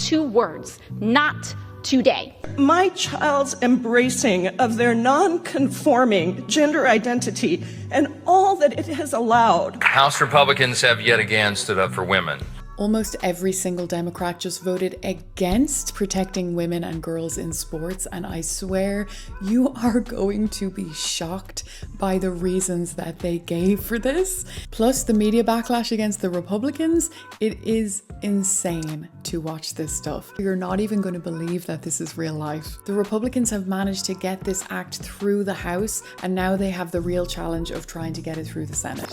two words: not today. My child's embracing of their non-conforming gender identity and all that it has allowed. House Republicans have yet again stood up for women. Almost every single Democrat just voted against protecting women and girls in sports, and I swear you are going to be shocked by the reasons that they gave for this. Plus the media backlash against the Republicans, it is insane to watch this stuff. You're not even going to believe that this is real life. The Republicans have managed to get this act through the House, and now they have the real challenge of trying to get it through the Senate.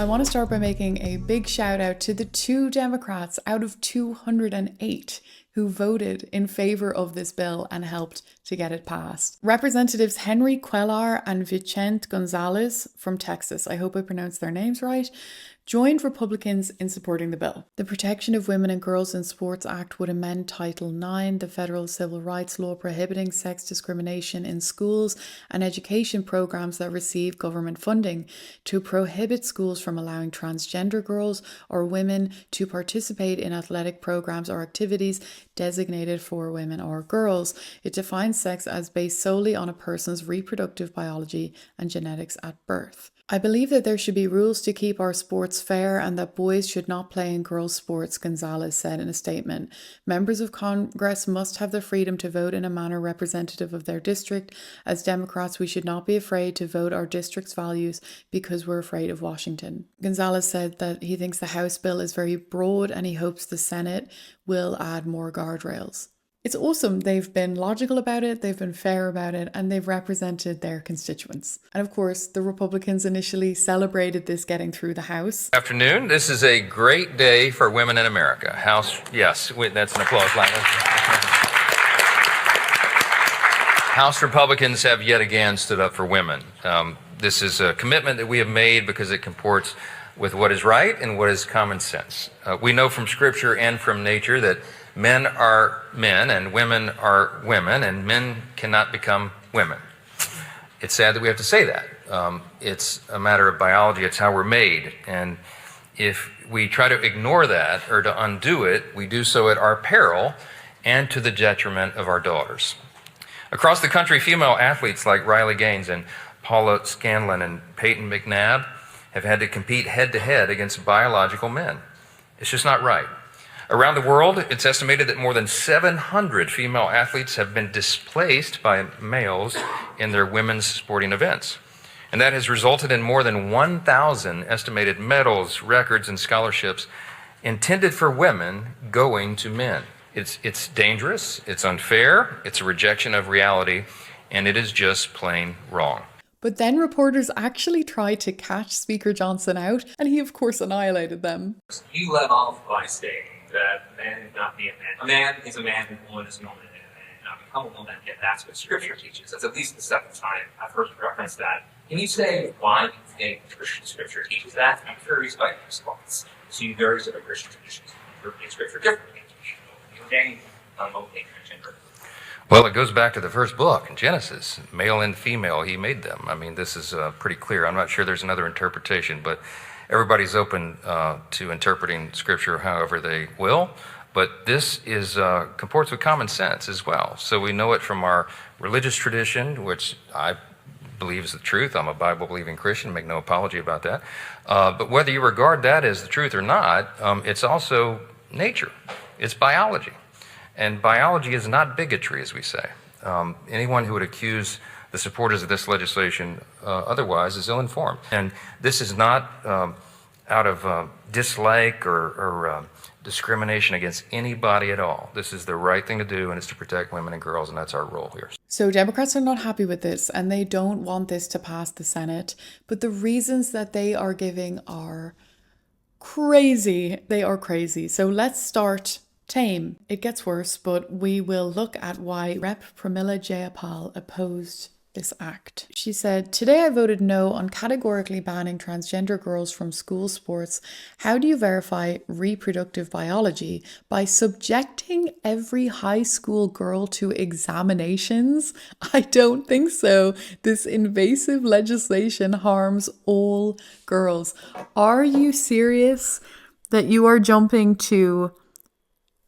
I want to start by making a big shout out to the 2 Democrats out of 208 who voted in favor of this bill and helped to get it passed. Representatives Henry Cuellar and Vicente Gonzalez from Texas, I hope I pronounced their names right, joined Republicans in supporting the bill. The Protection of Women and Girls in Sports Act would amend Title IX, the federal civil rights law prohibiting sex discrimination in schools and education programs that receive government funding, to prohibit schools from allowing transgender girls or women to participate in athletic programs or activities designated for women or girls. It defines sex as based solely on a person's reproductive biology and genetics at birth. I believe that there should be rules to keep our sports fair and that boys should not play in girls' sports, Gonzalez said in a statement. Members of Congress must have the freedom to vote in a manner representative of their district. As Democrats, we should not be afraid to vote our district's values because we're afraid of Washington. Gonzalez said that he thinks the House bill is very broad and he hopes the Senate will add more guardrails. It's awesome. They've been logical about it, they've been fair about it, and they've represented their constituents. And of course, the Republicans initially celebrated this getting through the House. Afternoon, this is a great day for women in America. House, yes, that's an applause line. House Republicans have yet again stood up for women. This is a commitment that we have made because it comports with what is right and what is common sense. We know from Scripture and from nature that men are men and women are women, and men cannot become women. It's sad that we have to say that. It's a matter of biology. It's how we're made. And if we try to ignore that or to undo it, we do so at our peril and to the detriment of our daughters. Across the country, female athletes like Riley Gaines and Paula Scanlon and Peyton McNabb have had to compete head-to-head against biological men. It's just not right. Around the world, it's estimated that more than 700 female athletes have been displaced by males in their women's sporting events. And that has resulted in more than 1,000 estimated medals, records, and scholarships intended for women going to men. It's dangerous, it's unfair, it's a rejection of reality, and it is just plain wrong. But then reporters actually tried to catch Speaker Johnson out, and he of course annihilated them. You led off by saying that a man cannot be a man. A man is a man, and a woman is a woman, and not become a woman, yet that's what Scripture teaches. That's at least the second time I've heard you reference that. Can you say why you think Christian Scripture teaches that? I'm curious about your response to various other Christian traditions. Interpreting Scripture differently. Gender. Well, it goes back to the first book in Genesis. Male and female, he made them. I mean, this is pretty clear. I'm not sure there's another interpretation, but everybody's open to interpreting Scripture however they will. But this is comports with common sense as well. So we know it from our religious tradition, which I believe is the truth. I'm a Bible-believing Christian, make no apology about that. But whether you regard that as the truth or not, it's also nature. It's biology. And biology is not bigotry, as we say. Anyone who would accuse the supporters of this legislation otherwise is ill-informed. And this is not out of dislike or discrimination against anybody at all. This is the right thing to do, and it's to protect women and girls, and that's our role here. So Democrats are not happy with this, and they don't want this to pass the Senate. But the reasons that they are giving are crazy. They are crazy. So let's start tame. It gets worse, but we will look at why Rep. Pramila Jayapal opposed this act. She said, "Today I voted no on categorically banning transgender girls from school sports. How do you verify reproductive biology? By subjecting every high school girl to examinations? I don't think so. This invasive legislation harms all girls." Are you serious? that you are jumping to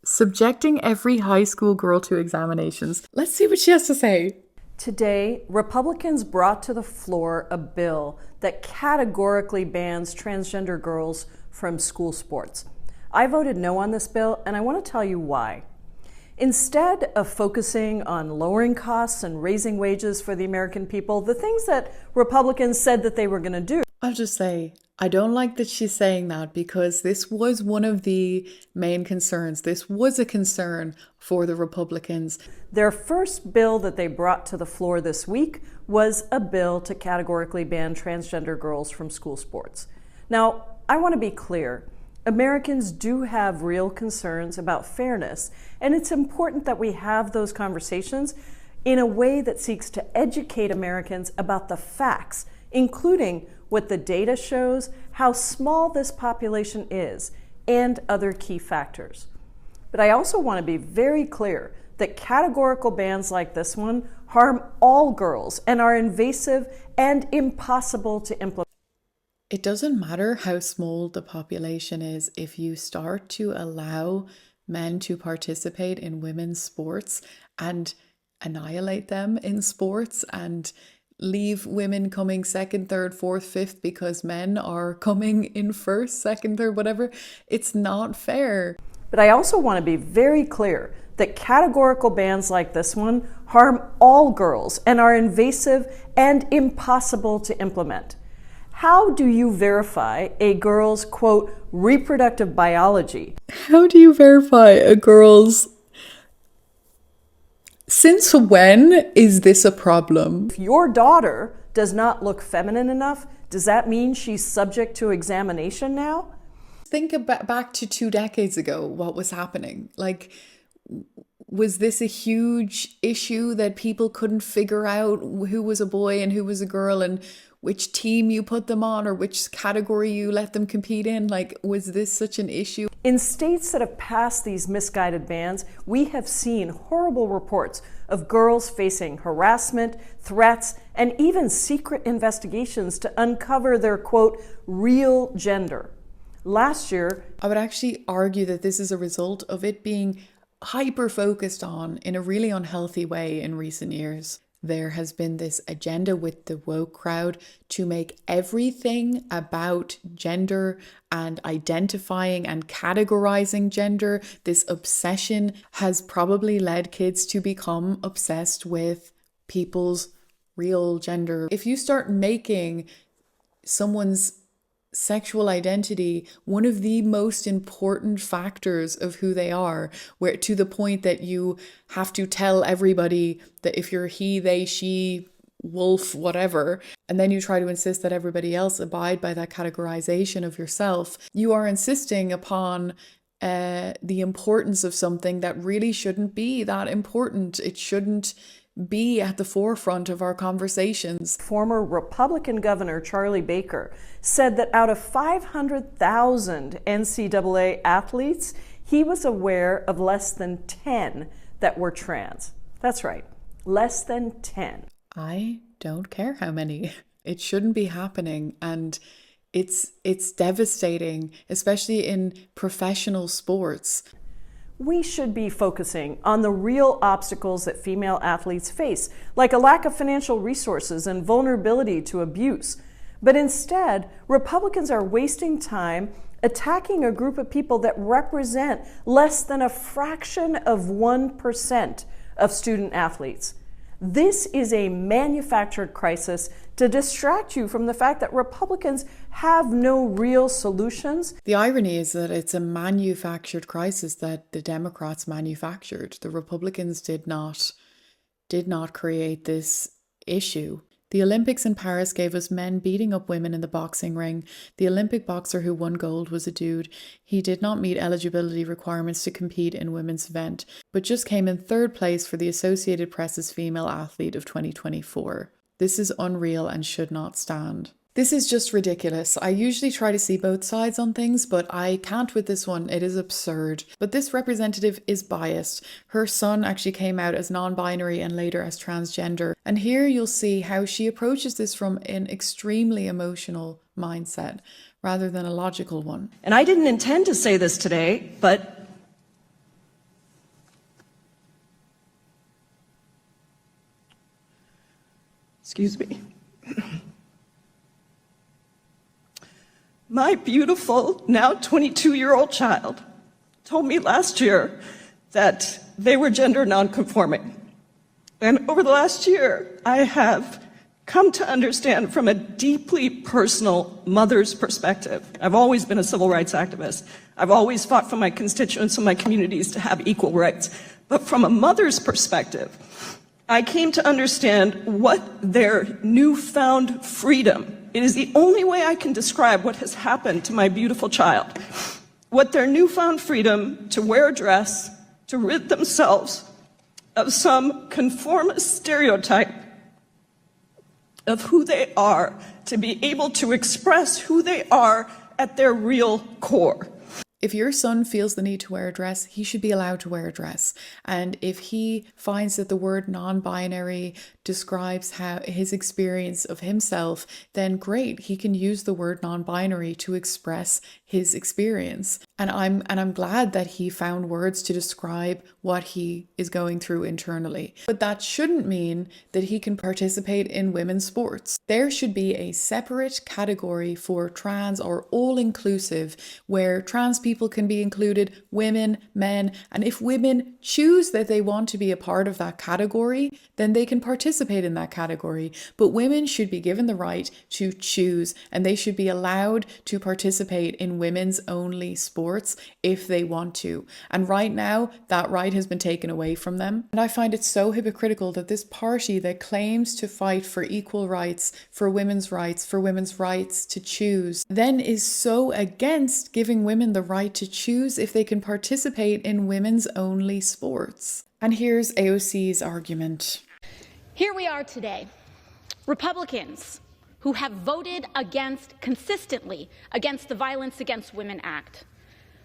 subjecting every high school girl to examinations. Let's see what she has to say. Today, Republicans brought to the floor a bill that categorically bans transgender girls from school sports. I voted no on this bill, and I want to tell you why. Instead of focusing on lowering costs and raising wages for the American people, the things that Republicans said that they were going to do. I'll just say, I don't like that she's saying that, because this was one of the main concerns. This was a concern for the Republicans. Their first bill that they brought to the floor this week was a bill to categorically ban transgender girls from school sports. Now, I want to be clear. Americans do have real concerns about fairness, and it's important that we have those conversations in a way that seeks to educate Americans about the facts, including what the data shows, how small this population is, and other key factors. But I also want to be very clear that categorical bans like this one harm all girls and are invasive and impossible to implement. It doesn't matter how small the population is if you start to allow men to participate in women's sports and annihilate them in sports and leave women coming second, third, fourth, fifth because men are coming in first, second, third, whatever. It's not fair. But I also want to be very clear that categorical bans like this one harm all girls and are invasive and impossible to implement. How do you verify a girl's, quote, reproductive biology? How do you verify a girl's... Since when is this a problem? If your daughter does not look feminine enough, does that mean she's subject to examination now? Think about back to 2 decades ago, what was happening. Like, was this a huge issue that people couldn't figure out who was a boy and who was a girl and which team you put them on or which category you let them compete in? Like, was this such an issue? In states that have passed these misguided bans, we have seen horrible reports of girls facing harassment, threats, and even secret investigations to uncover their, quote, real gender. Last year, I would actually argue that this is a result of it being hyper-focused on in a really unhealthy way in recent years. There has been this agenda with the woke crowd to make everything about gender and identifying and categorizing gender. This obsession has probably led kids to become obsessed with people's real gender. If you start making someone's sexual identity one of the most important factors of who they are, where to the point that you have to tell everybody that if you're he, they, she, wolf, whatever, and then you try to insist that everybody else abide by that categorization of yourself, you are insisting upon the importance of something that really shouldn't be that important. It shouldn't be at the forefront of our conversations. Former Republican Governor Charlie Baker said that out of 500,000 NCAA athletes, he was aware of less than 10 that were trans. That's right, less than 10. I don't care how many. It shouldn't be happening, and it's devastating, especially in professional sports. We should be focusing on the real obstacles that female athletes face, like a lack of financial resources and vulnerability to abuse. But instead, Republicans are wasting time attacking a group of people that represent less than a fraction of 1% of student athletes. This is a manufactured crisis to distract you from the fact that Republicans have no real solutions. The irony is that it's a manufactured crisis that the Democrats manufactured. The Republicans did not create this issue. The Olympics in Paris gave us men beating up women in the boxing ring. The Olympic boxer who won gold was a dude. He did not meet eligibility requirements to compete in women's event, but just came in 3rd place for the Associated Press's Female Athlete of 2024. This is unreal and should not stand. This is just ridiculous. I usually try to see both sides on things, but I can't with this one. It is absurd. But this representative is biased. Her son actually came out as non-binary and later as transgender. And here you'll see how she approaches this from an extremely emotional mindset. rather than a logical one. And I didn't intend to say this today, but excuse me. My beautiful, now 22-year-old child told me last year that they were gender nonconforming. And over the last year, I have come to understand from a deeply personal mother's perspective. I've always been a civil rights activist. I've always fought for my constituents and my communities to have equal rights. But from a mother's perspective, I came to understand what their newfound freedom, it is the only way I can describe what has happened to my beautiful child, what their newfound freedom to wear a dress, to rid themselves of some conformist stereotype of who they are, to be able to express who they are at their real core. If your son feels the need to wear a dress, he should be allowed to wear a dress. And if he finds that the word non-binary describes his experience of himself, then great, he can use the word non-binary to express his experience. And I'm glad that he found words to describe what he is going through internally. But that shouldn't mean that he can participate in women's sports. There should be a separate category for trans or all-inclusive, where trans people can be included, women, men, and if women choose that they want to be a part of that category, then they can participate in that category. But women should be given the right to choose, and they should be allowed to participate in women's only sports if they want to. And right now, that right has been taken away from them. And I find it so hypocritical that this party that claims to fight for equal rights, for women's rights to choose, then is so against giving women the right to choose if they can participate in women's only sports. And here's AOC's argument. Here we are today, Republicans who have voted consistently against the Violence Against Women Act,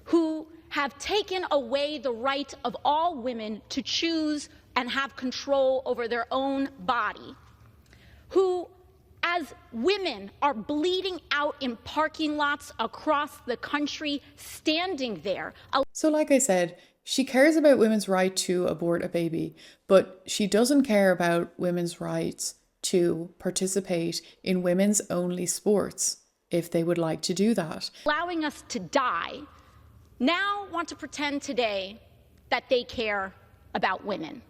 who have taken away the right of all women to choose and have control over their own body, who, as women are bleeding out in parking lots across the country, standing there. So like I said, she cares about women's right to abort a baby, but she doesn't care about women's rights to participate in women's only sports if they would like to do that. Allowing us to die, now want to pretend today that they care about women.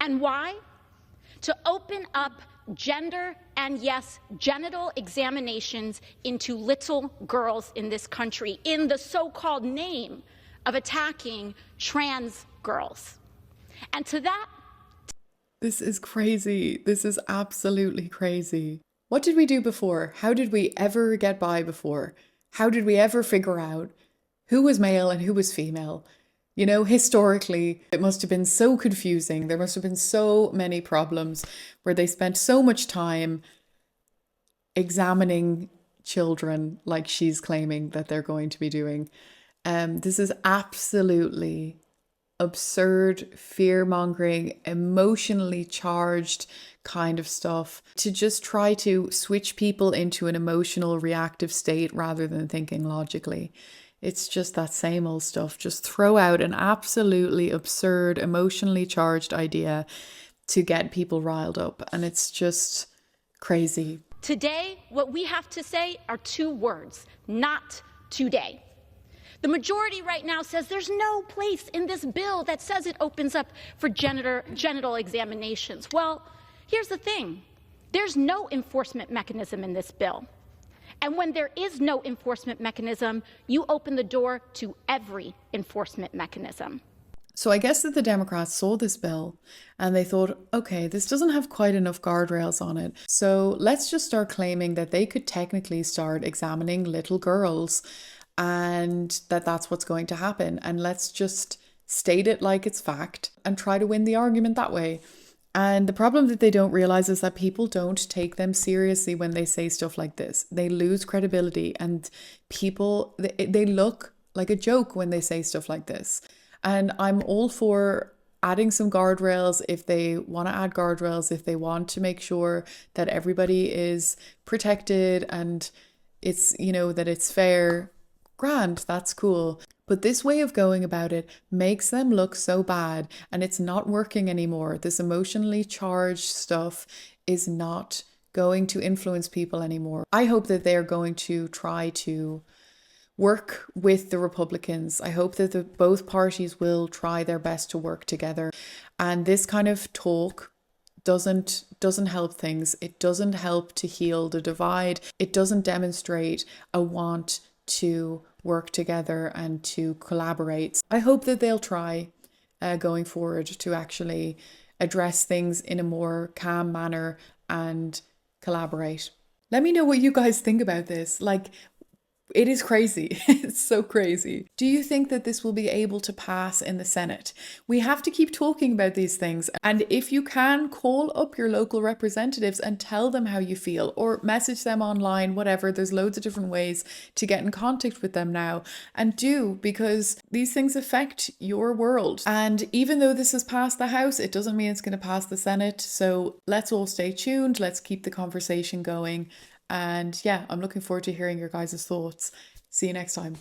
And why? To open up gender and, yes, genital examinations into little girls in this country in the so-called name of attacking trans girls. And to that... This is crazy. This is absolutely crazy. What did we do before? How did we ever get by before? How did we ever figure out who was male and who was female? You know, historically, it must have been so confusing. There must have been so many problems where they spent so much time examining children like she's claiming that they're going to be doing. This is absolutely absurd, fear-mongering, emotionally charged kind of stuff to just try to switch people into an emotional reactive state rather than thinking logically. It's just that same old stuff. Just throw out an absolutely absurd, emotionally charged idea to get people riled up. And it's just crazy. Today, what we have to say are two words: not today. The majority right now says there's no place in this bill that says it opens up for genital examinations. Well, here's the thing. There's no enforcement mechanism in this bill. And when there is no enforcement mechanism, you open the door to every enforcement mechanism. So I guess that the Democrats saw this bill and they thought, okay, this doesn't have quite enough guardrails on it. So let's just start claiming that they could technically start examining little girls and that's what's going to happen. And let's just state it like it's fact and try to win the argument that way. And the problem that they don't realize is that people don't take them seriously when they say stuff like this. They lose credibility and people, they look like a joke when they say stuff like this. And I'm all for adding some guardrails if they want to add guardrails, if they want to make sure that everybody is protected and it's, you know, that it's fair, grand, that's cool. But this way of going about it makes them look so bad, and it's not working anymore. This emotionally charged stuff is not going to influence people anymore. I hope that they're going to try to work with the Republicans. I hope that both parties will try their best to work together. And this kind of talk doesn't help things. It doesn't help to heal the divide. It doesn't demonstrate a want to work together and to collaborate. I hope that they'll try going forward to actually address things in a more calm manner and collaborate. Let me know what you guys think about this. Like, it is crazy. It's so crazy. Do you think that this will be able to pass in the Senate? We have to keep talking about these things. And if you can, call up your local representatives and tell them how you feel, or message them online, whatever. There's loads of different ways to get in contact with them now. And do, because these things affect your world. And even though this has passed the House, it doesn't mean it's going to pass the Senate. So let's all stay tuned. Let's keep the conversation going. And yeah, I'm looking forward to hearing your guys' thoughts. See you next time.